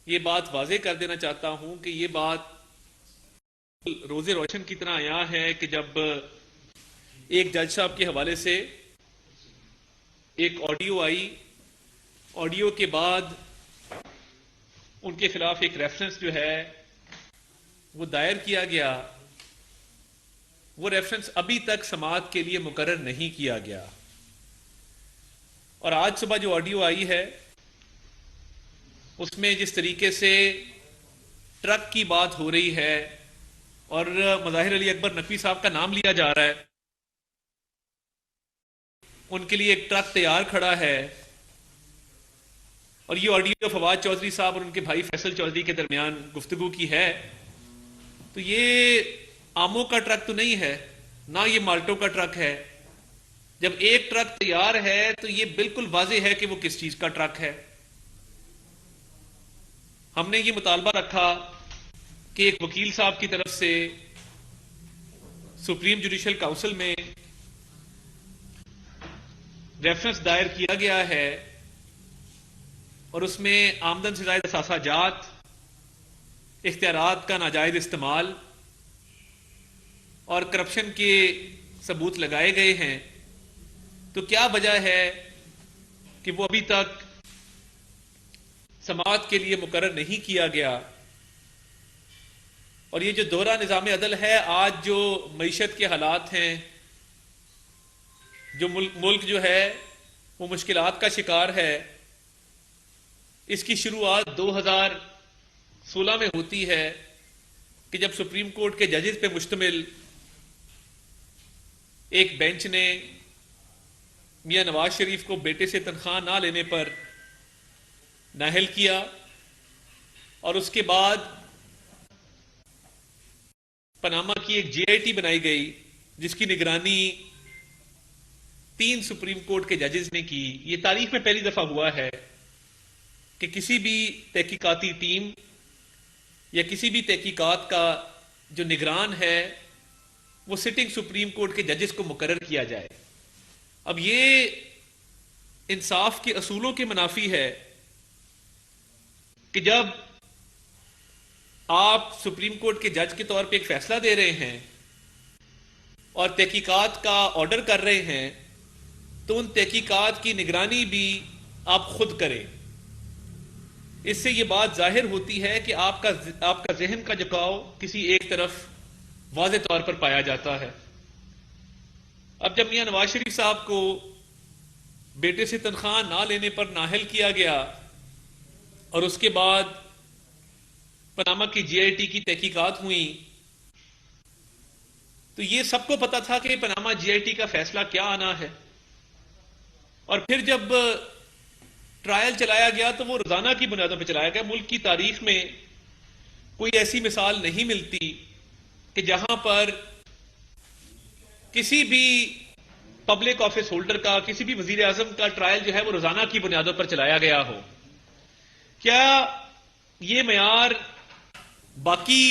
ये बात वाजे कर देना चाहता हूं कि ये बात रोजे रोशन की तरह आया है कि जब एक जज साहब के हवाले से एक ऑडियो आई, ऑडियो के बाद उनके खिलाफ एक रेफरेंस जो है वो दायर किया गया। वो रेफरेंस अभी तक समाअत के लिए मुकर्रर नहीं किया गया। और आज सुबह जो ऑडियो आई है उसमें जिस तरीके से ट्रक की बात हो रही है और मज़ाहिर अली अकबर नकवी साहब का नाम लिया जा रहा है, उनके लिए एक ट्रक तैयार खड़ा है, और ये ऑडियो फवाद चौधरी साहब और उनके भाई फैसल चौधरी के दरमियान गुफ्तगू की है, तो ये आमों का ट्रक तो नहीं है, ना ये माल्टों का ट्रक है। जब एक ट्रक तैयार है तो ये बिल्कुल वाजे है कि वो किस चीज का ट्रक है। हमने ये मुतालबा रखा कि एक वकील साहब की तरफ से सुप्रीम जुडिशल काउंसिल में रेफरेंस दायर किया गया है और उसमें आमदन से जायद असासा जात, इख्तियारात का नाजायज इस्तेमाल और करप्शन के सबूत लगाए गए हैं। तो क्या वजह है कि वो अभी तक समाअत के लिए मुकर्रर नहीं किया गया। और ये जो दोहरा निज़ाम अदल है, आज जो मईशत के हालात हैं, जो मुल्क जो है वो मुश्किलात का शिकार है, इसकी शुरुआत 2016 में होती है कि जब सुप्रीम कोर्ट के जजेस पे मुश्तमिल एक बेंच ने मियां नवाज शरीफ को बेटे से तनख्वाह ना लेने पर नाअहल किया, और उसके बाद पनामा की एक जीआईटी बनाई गई जिसकी निगरानी 3 सुप्रीम कोर्ट के जजेस ने की। यह तारीख में पहली दफा हुआ है कि किसी भी तहकीकाती टीम या किसी भी तहकीकात का जो निगरान है वो सिटिंग सुप्रीम कोर्ट के जजेस को मुकर्रर किया जाए। अब ये इंसाफ के असूलों के मुनाफी है कि जब आप सुप्रीम कोर्ट के जज के तौर पे एक फैसला दे रहे हैं और तहकीकात का ऑर्डर कर रहे हैं, तो उन तहकीकात की निगरानी भी आप खुद करें। इससे यह बात जाहिर होती है कि आपका जहन का झुकाव किसी एक तरफ वाज़े तौर पर पाया जाता है। अब जब मियां नवाज शरीफ साहब को बेटे से तनख्वाह ना लेने पर नाअहल किया गया और उसके बाद पनामा की जीआईटी की तहकीकात हुई, तो यह सबको पता था कि पनामा जीआईटी का फैसला क्या आना है। और फिर जब ट्रायल चलाया गया तो वो रोजाना की बुनियादों पर चलाया गया। मुल्क की तारीख में कोई ऐसी मिसाल नहीं मिलती कि जहां पर किसी भी पब्लिक ऑफिस होल्डर का, किसी भी वजीर आजम का ट्रायल जो है वो रोजाना की बुनियादों पर चलाया गया हो। क्या ये मयार बाकी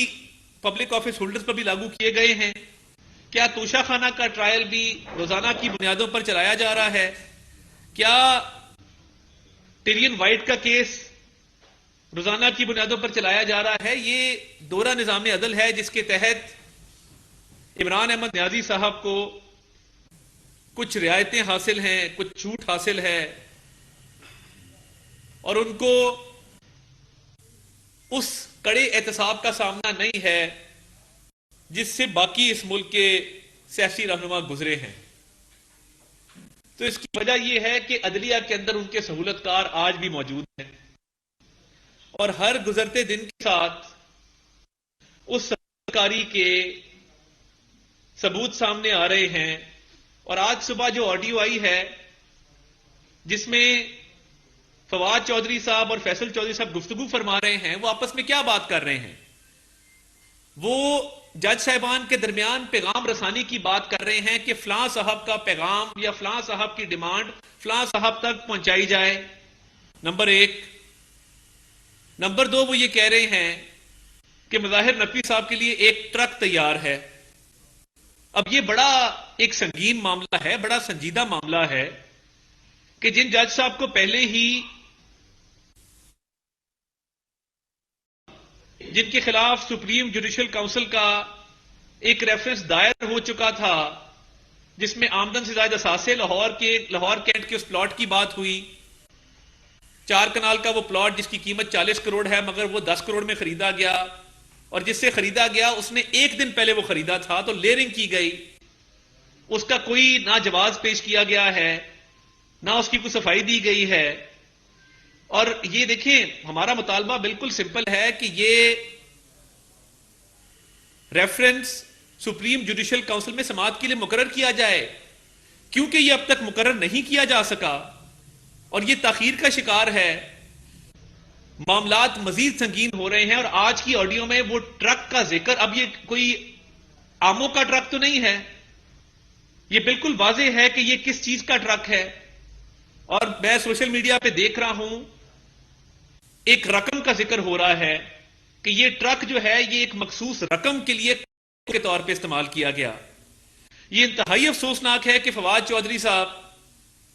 पब्लिक ऑफिस होल्डर्स पर भी लागू किए गए हैं? क्या तोशा खाना का ट्रायल भी रोजाना की बुनियादों पर चलाया जा रहा है? क्या टिरियन वाइट का केस रोजाना की बुनियादों पर चलाया जा रहा है? ये दोहरा निजाम अदल है जिसके तहत इमरान अहमद न्याजी साहब को कुछ रियायतें हासिल हैं, कुछ छूट हासिल है, और उनको उस कड़े एहतसाब का सामना नहीं है जिससे बाकी इस मुल्क के सियासी रहनुमा गुजरे हैं। तो इसकी वजह यह है कि अदलिया के अंदर उनके सहूलतकार आज भी मौजूद हैं और हर गुजरते दिन के साथ उस सहूलतकारी के सबूत सामने आ रहे हैं। और आज सुबह जो ऑडियो आई है जिसमें फवाद चौधरी साहब और फैसल चौधरी साहब गुफ्तगू फरमा रहे हैं, वो आपस में क्या बात कर रहे हैं? वो जज साहिबान के दरमियान पैगाम रसानी की बात कर रहे हैं कि फलां साहब का पैगाम या फलां साहब की डिमांड फलां साहब तक पहुंचाई जाए, नंबर 1। नंबर 2, वो ये कह रहे हैं कि मज़ाहिर नकवी साहब के लिए एक ट्रक तैयार है। अब ये बड़ा एक संगीन मामला है, बड़ा संजीदा मामला है कि जिन जज साहब को पहले ही जिनके खिलाफ सुप्रीम जुडिशियल काउंसिल का एक रेफरेंस दायर हो चुका था, जिसमें आमदन से ज्यादा असासे लाहौर कैंट के उस प्लॉट की बात हुई। 4 कनाल का वो प्लॉट जिसकी कीमत 40 करोड़ है, मगर वो 10 करोड़ में खरीदा गया, और जिससे खरीदा गया उसने एक दिन पहले वो खरीदा था, तो लेयरिंग की गई। उसका कोई ना जवाब पेश किया गया है, ना उसकी कोई सफाई दी गई है। और ये देखें, हमारा मुतालबा बिल्कुल सिंपल है कि ये रेफरेंस सुप्रीम जुडिशियल काउंसिल में समाअत के लिए मुकर्रर किया जाए, क्योंकि ये अब तक मुकर्रर नहीं किया जा सका और ये ताखीर का शिकार है। मामलात मजीद संगीन हो रहे हैं। और आज की ऑडियो में वो ट्रक का जिक्र, अब ये कोई आमों का ट्रक तो नहीं है, ये बिल्कुल वाज़ेह है कि ये किस चीज का ट्रक है। और मैं सोशल मीडिया पे देख रहा हूं, एक रकम का जिक्र हो रहा है कि ये ट्रक जो है ये एक मखसूस रकम के लिए के तौर पे इस्तेमाल किया गया। ये इंतहाई अफसोसनाक है कि फवाद चौधरी साहब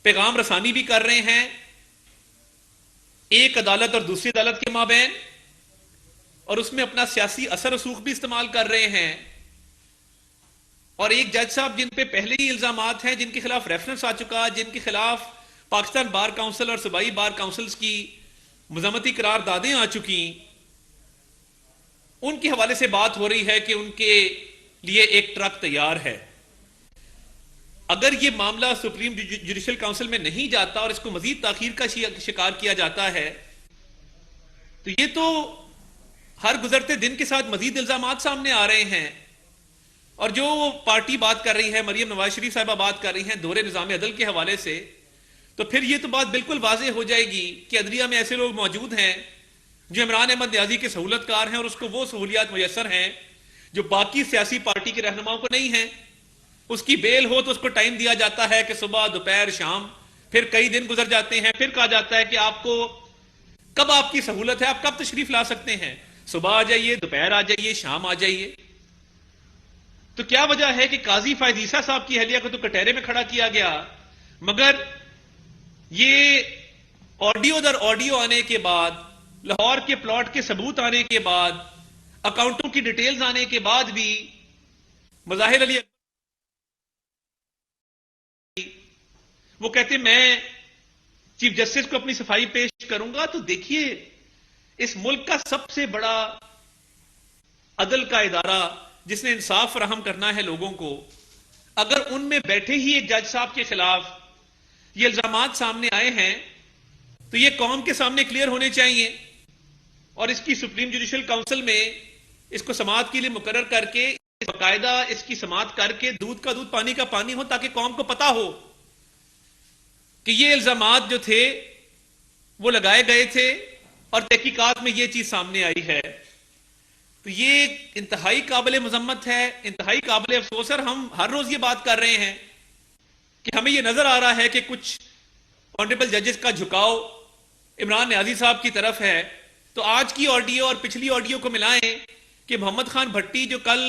पैगाम रसानी भी कर रहे हैं एक अदालत और दूसरी अदालत के माबैन, और उसमें अपना सियासी असर रसूख भी इस्तेमाल कर रहे हैं। और एक जज साहब जिन पे पहले ही इल्जामात हैं, जिनके खिलाफ रेफरेंस आ चुका, जिनके खिलाफ पाकिस्तान बार काउंसिल और सूबाई बार काउंसिल्स की मजम्मती करारदादें आ चुकी, उनके हवाले से बात हो रही है कि उनके लिए एक ट्रक तैयार है। अगर यह मामला सुप्रीम जुडिशियल काउंसिल में नहीं जाता और इसको मजीद ताखीर का शिकार किया जाता है, तो ये तो हर गुजरते दिन के साथ मजीद इल्जामात सामने आ रहे हैं। और जो पार्टी बात कर रही है, मरियम नवाज शरीफ साहिबा बात कर रही हैं दोहरे निजाम अदल के हवाले से, तो फिर ये तो बात बिल्कुल वाज़ेह हो जाएगी कि अदलिया में ऐसे लोग मौजूद हैं जो इमरान अहमद न्याजी के सहूलतकार हैं और उसको वो सहूलियात मुयसर हैं जो बाकी सियासी पार्टी के रहनुमाओं को नहीं है। उसकी बेल हो तो उसको टाइम दिया जाता है कि सुबह दोपहर शाम, फिर कई दिन गुजर जाते हैं, फिर कहा जाता है कि आपको कब आपकी सहूलत है, आप कब तशरीफ ला सकते हैं, सुबह आ जाइए, दोपहर आ जाइए, शाम आ जाइए। तो क्या वजह है कि काजी फायद ईसा साहब की अहलिया को तो कटहरे में खड़ा किया गया, मगर ये ऑडियो दर ऑडियो आने के बाद, लाहौर के प्लॉट के सबूत आने के बाद, अकाउंटों की डिटेल्स आने के बाद भी मज़ाहिर अली वो कहते मैं चीफ जस्टिस को अपनी सफाई पेश करूंगा। तो देखिए, इस मुल्क का सबसे बड़ा अदल का इदारा जिसने इंसाफ फराहम करना है लोगों को, अगर उनमें बैठे ही एक जज साहब के खिलाफ ये इल्जामात सामने आए हैं तो ये कौम के सामने क्लियर होने चाहिए और इसकी सुप्रीम जुडिशियल काउंसिल में इसको समाअत के लिए मुकर्रर करके बाकायदा इसकी समाअत करके दूध का दूध पानी का पानी हो, ताकि कौम को पता हो कि ये इल्जामात जो थे वो लगाए गए थे और तहकीकात में ये चीज सामने आई है। तो ये इंतहाई काबिल मजम्मत है, इंतहाई काबिल अफसोस है। हम हर रोज ये बात कर रहे हैं कि हमें ये नजर आ रहा है कि कुछ ऑनरेबल जजेस का झुकाव इमरान न्याजी साहब की तरफ है। तो आज की ऑडियो और पिछली ऑडियो को मिलाएं कि मोहम्मद खान भट्टी जो कल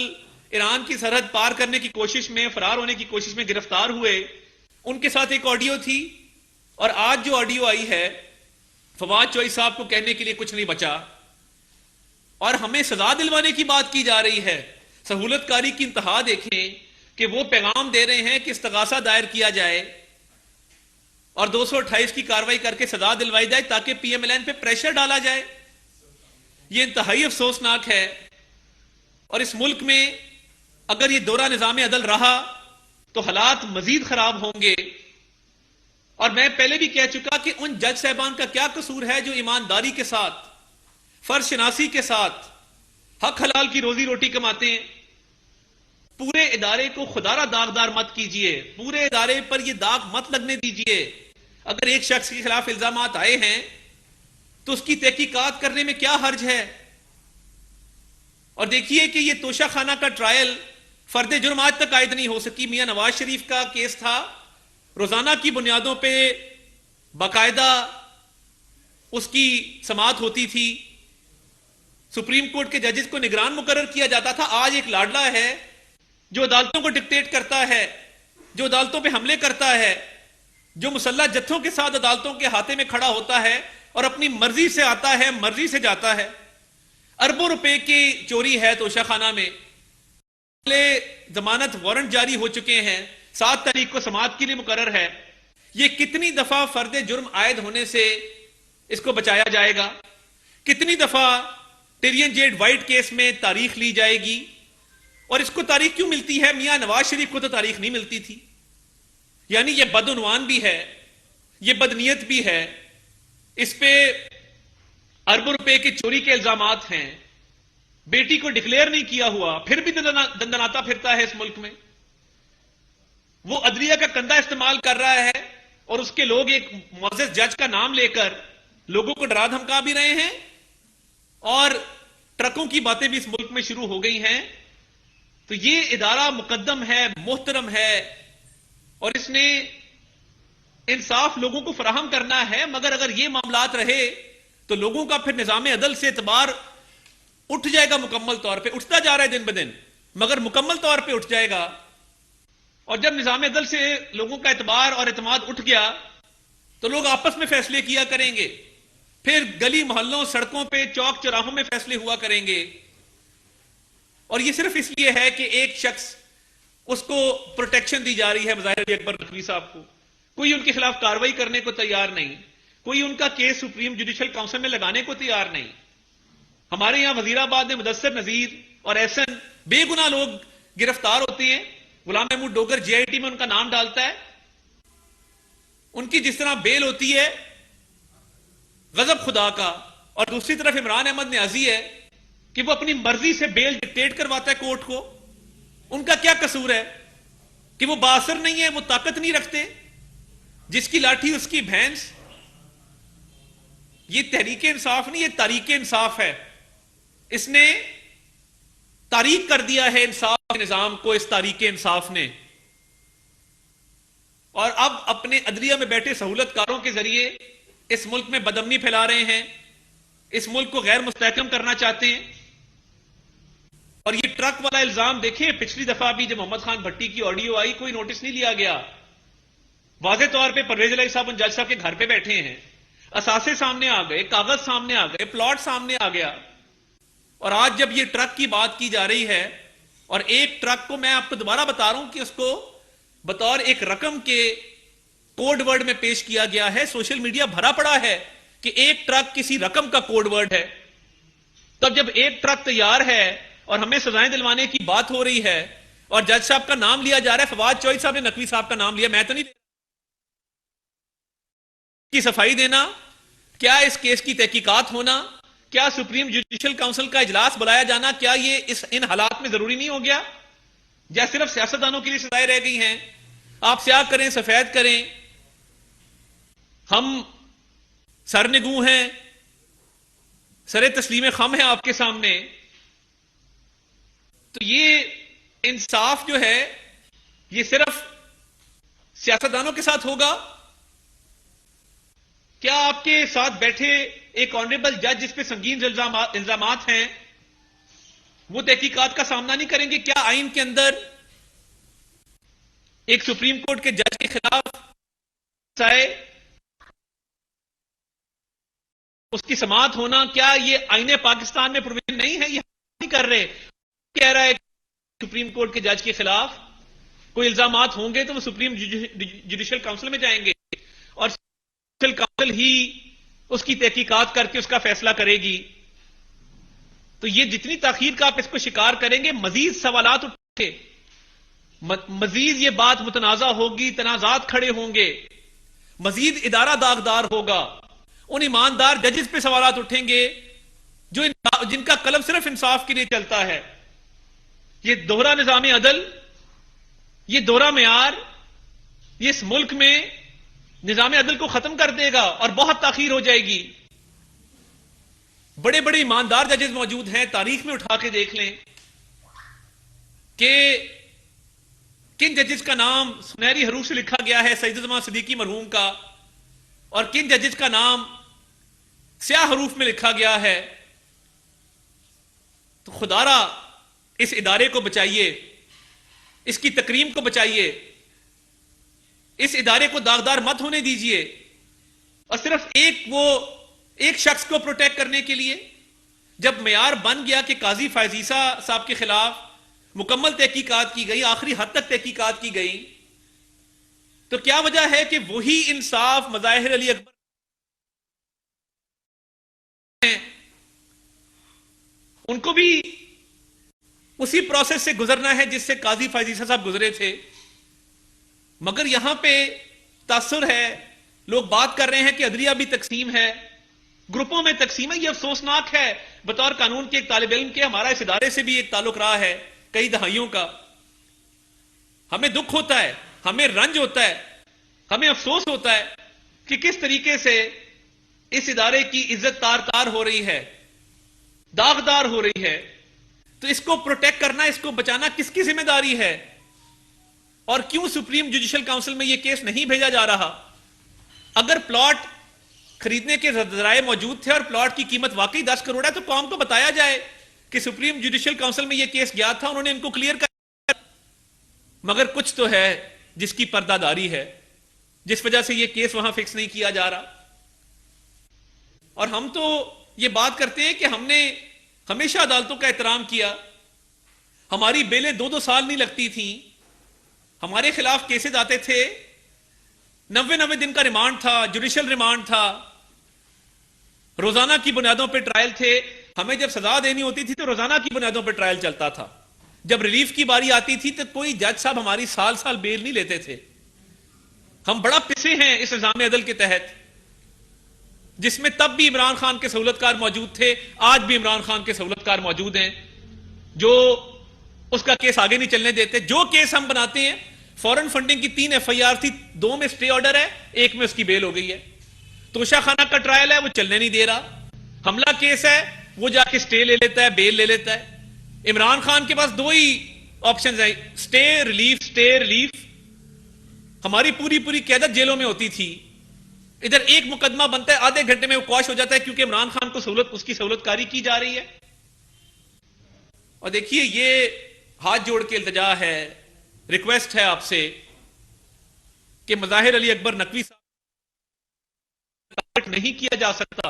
ईरान की सरहद पार करने की कोशिश में, फरार होने की कोशिश में गिरफ्तार हुए, उनके साथ एक ऑडियो थी, और आज जो ऑडियो आई है फवाद चौधरी साहब को कहने के लिए कुछ नहीं बचा और हमें सजा दिलवाने की बात की जा रही है। सहूलतकारी की इंतहा देखें कि वो पैगाम दे रहे हैं कि इस्तगासा दायर किया जाए और 228 की कार्रवाई करके सजा दिलवाई जाए ताकि पीएमएलएन पे प्रेशर डाला जाए। ये इंतहाई अफसोसनाक है। और इस मुल्क में अगर ये दोहरा निजाम अदल रहा तो हालात मजीद खराब होंगे। और मैं पहले भी कह चुका कि उन जज साहबान का क्या कसूर है जो ईमानदारी के साथ, फर्शनासी के साथ हक हलाल की रोजी रोटी कमाते हैं। पूरे इदारे को खुदारा दागदार मत कीजिए, पूरे इदारे पर यह दाग मत लगने दीजिए। अगर एक शख्स के खिलाफ इल्जामात आए हैं तो उसकी तहकीकात करने में क्या हर्ज है। और देखिए कि यह तोशा खाना का ट्रायल फर्द जुर्म आज तक आयद नहीं हो सकी। मियां नवाज शरीफ का केस था, रोजाना की बुनियादों पे बाकायदा उसकी समाअत होती थी, सुप्रीम कोर्ट के जजेस को निगरान मुकर्रर किया जाता था। आज एक लाडला है जो अदालतों को डिक्टेट करता है, जो अदालतों पे हमले करता है, जो मुसल्लह जत्थों के साथ अदालतों के हाथे में खड़ा होता है और अपनी मर्जी से आता है, मर्जी से जाता है। अरबों रुपए की चोरी है तोशाखाना में, जमानत वारंट जारी हो चुके हैं, 7 तारीख को समाअत के लिए मुकर्रर है। यह कितनी दफा फर्द जुर्म आयद होने से इसको बचाया जाएगा? कितनी दफा टिरियन जेड वाइट केस में तारीख ली जाएगी? और इसको तारीख क्यों मिलती है? मियां नवाज शरीफ को तो तारीख नहीं मिलती थी। यानी यह बदउनवान भी है, यह बदनीयत भी है, इस पे अरबों रुपए की चोरी के इल्जामात हैं, बेटी को डिक्लेयर नहीं किया हुआ, फिर भी दंदनाता फिरता है इस मुल्क में। वो अदलिया का कंधा इस्तेमाल कर रहा है और उसके लोग एक मुअज़्ज़ज़ जज का नाम लेकर लोगों को डरा धमका भी रहे हैं, और ट्रकों की बातें भी इस मुल्क में शुरू हो गई हैं। तो ये इदारा मुकद्दम है, मोहतरम है, और इसने इंसाफ लोगों को फराहम करना है। मगर अगर ये मामलात रहे तो लोगों का फिर निजाम अदल से एतबार उठ जाएगा, मुकम्मल तौर पे उठता जा रहा है दिन ब दिन, मगर मुकम्मल तौर पे उठ जाएगा। और जब निजाम अदल से लोगों का एतबार और एतमाद उठ गया तो लोग आपस में फैसले किया करेंगे, फिर गली मोहल्लों, सड़कों पे, चौक चौराहों में फैसले हुआ करेंगे। और यह सिर्फ इसलिए है कि एक शख्स, उसको प्रोटेक्शन दी जा रही है, ज़ाहिर अली अकबर नकवी साहब को, कोई उनके खिलाफ कार्रवाई करने को तैयार नहीं, कोई उनका केस सुप्रीम जुडिशल काउंसिल में लगाने को तैयार नहीं। हमारे यहां वजीराबाद में मुदस्सिर नजीर और एहसन बेगुनाह लोग गिरफ्तार होते हैं, गुलाम महमूद डोगर जेआईटी में उनका नाम डालता है, उनकी जिस तरह बेल होती है गजब खुदा का। और दूसरी तरफ इमरान अहमद न्याजी है कि वो अपनी मर्जी से बेल डिक्टेट करवाता है कोर्ट को। उनका क्या कसूर है कि वो बासर नहीं है, वो ताकत नहीं रखते, जिसकी लाठी उसकी भैंस। ये तहरीके इंसाफ नहीं, ये तारीके इंसाफ है। इसने तारीक कर दिया है इंसाफ के निजाम को, इस तारीके इंसाफ ने। और अब अपने अदलिया में बैठे सहूलतकारों के जरिए इस मुल्क में बदअमनी फैला रहे हैं, इस मुल्क को गैर मुस्तहकम करना चाहते हैं। और ये ट्रक वाला इल्जाम देखें, पिछली दफा भी जब मोहम्मद खान भट्टी की ऑडियो आई, कोई नोटिस नहीं लिया गया। वाज़ेह तौर पे परवेज इलाही साहब उन जज साहब के घर पे बैठे हैं, असासे सामने आ गए, कागज सामने आ गए, प्लॉट सामने आ गया। और आज जब ये ट्रक की बात की जा रही है, और एक ट्रक को मैं आपको दोबारा बता रहा हूं कि उसको बतौर एक रकम के कोड वर्ड में पेश किया गया है, सोशल मीडिया भरा पड़ा है कि एक ट्रक किसी रकम का कोड वर्ड है। तब जब एक ट्रक तैयार है और हमें सजाएं दिलवाने की बात हो रही है और जज साहब का नाम लिया जा रहा है, फवाद चौधरी साहब ने नकवी साहब का नाम लिया, मैं तो नहीं की सफाई देना, क्या इस केस की तहकीकात होना, क्या सुप्रीम जुडिशल काउंसिल का इजलास बुलाया जाना, क्या ये इन हालात में जरूरी नहीं हो गया? या सिर्फ सियासतदानों के लिए सजाएं रह गई हैं? आप स्याह करें, सफेद करें, हम सरनिगू हैं, सरे तस्लीम खम है आपके सामने। तो ये इंसाफ जो है ये सिर्फ सियासतदानों के साथ होगा? क्या आपके साथ बैठे एक ऑनरेबल जज जिस पे संगीन इल्जामात हैं वो तहकीकात का सामना नहीं करेंगे? क्या आइन के अंदर एक सुप्रीम कोर्ट के जज के खिलाफ चाहे उसकी समाअत होना, क्या ये आईने पाकिस्तान में प्रोविजन नहीं है? ये नहीं कर रहे। कह रहा है सुप्रीम कोर्ट के जज के खिलाफ कोई इल्जामात होंगे तो वो सुप्रीम जुडिशल काउंसिल में जाएंगे और जुडिशल काउंसिल ही उसकी तहकीकात करके उसका फैसला करेगी। तो ये जितनी ताखीर का आप इसको शिकार करेंगे, मजीद सवालात उठे, मजीद ये बात मुतनाजा होगी, तनाजात खड़े होंगे, मजीद इदारा दागदार होगा, उन ईमानदार जजेस पे सवालात उठेंगे जो जिनका कलम सिर्फ इंसाफ के लिए चलता है। ये दोहरा निजाम अदल, ये दोहरा मेयार, ये इस मुल्क में निजाम अदल को खत्म कर देगा और बहुत ताखीर हो जाएगी। बड़े बड़े ईमानदार जजेस मौजूद हैं, तारीख में उठा के देख लें कि किन जजेस का नाम सुनहरी हरूफ से लिखा गया है, सईदुज़्ज़मान सिद्दीकी मरहूम का, और किन जजेस का नाम स्याह हरूफ में लिखा गया है। तो खुदारा इस इदारे को बचाइए, इसकी तकरीम को बचाइए, इस इदारे को दागदार मत होने दीजिए। और सिर्फ एक शख्स को प्रोटेक्ट करने के लिए जब मेयार बन गया कि काजी फायजीसा साहब के खिलाफ मुकम्मल तहकीकात की गई, आखिरी हद तक तहकीकात की गई, तो क्या वजह है कि वही इंसाफ मज़ाहिर अली अकबर उनको भी उसी प्रोसेस से गुजरना है जिससे काजी फायजीसा साहब गुजरे थे? मगर यहां पे तासुर है, लोग बात कर रहे हैं कि अदलिया भी तकसीम है, ग्रुपों में तकसीम है। यह अफसोसनाक है बतौर कानून के एक तालिब इल्म के। हमारा इस इदारे से भी एक ताल्लुक रहा है कई दहाइयों का। हमें दुख होता है, हमें रंज होता है, हमें अफसोस होता है कि किस तरीके से इस इदारे की इज्जत तार तार हो रही है, दागदार हो रही है। तो इसको प्रोटेक्ट करना, इसको बचाना किसकी जिम्मेदारी है? और क्यों सुप्रीम जुडिशियल काउंसिल में यह केस नहीं भेजा जा रहा? अगर प्लॉट खरीदने के जराए मौजूद थे और प्लॉट की कीमत वाकई 10 करोड़ है, तो कौम को बताया जाए कि सुप्रीम जुडिशियल काउंसिल में यह केस गया था, उन्होंने इनको क्लियर कर। मगर कुछ तो है जिसकी पर्दादारी है, जिस वजह से यह केस वहां फिक्स नहीं किया जा रहा। और हम तो यह बात करते हैं कि हमने हमेशा अदालतों का एहतराम किया, हमारी बेलें 2-2 साल नहीं लगती थी, हमारे खिलाफ केसेस आते थे, 90-90 दिन का रिमांड था, जुडिशियल रिमांड था, रोजाना की बुनियादों पर ट्रायल थे। हमें जब सजा देनी होती थी तो रोजाना की बुनियादों पर ट्रायल चलता था। जब रिलीफ की बारी आती थी तो कोई जज साहब हमारी साल साल बेल नहीं लेते थे। हम बड़ा पिसे हैं इस निज़ाम अदल के तहत, जिसमें तब भी इमरान खान के सहूलतकार मौजूद थे, आज भी इमरान खान के सहूलतकार मौजूद हैं, जो उसका केस आगे नहीं चलने देते। जो केस हम बनाते हैं, फॉरेन फंडिंग की 3 FIR थी, 2 में स्टे ऑर्डर है, 1 में उसकी बेल हो गई है। तोशा खाना का ट्रायल है, वो चलने नहीं दे रहा। हमला केस है, वो जाके स्टे ले लेता है, बेल ले लेता है। इमरान खान के पास 2 ही ऑप्शन है, स्टे रिलीफ, स्टे रिलीफ। हमारी पूरी पूरी क़यादत जेलों में होती थी। इधर एक मुकदमा बनता है, आधे घंटे में वो क्वाश हो जाता है, क्योंकि इमरान खान को उसकी सहूलतकारी की जा रही है। और देखिए, ये हाथ जोड़ के इल्तिजा है, रिक्वेस्ट है आपसे कि मज़ाहिर अली अकबर नकवी साहब नहीं किया जा सकता।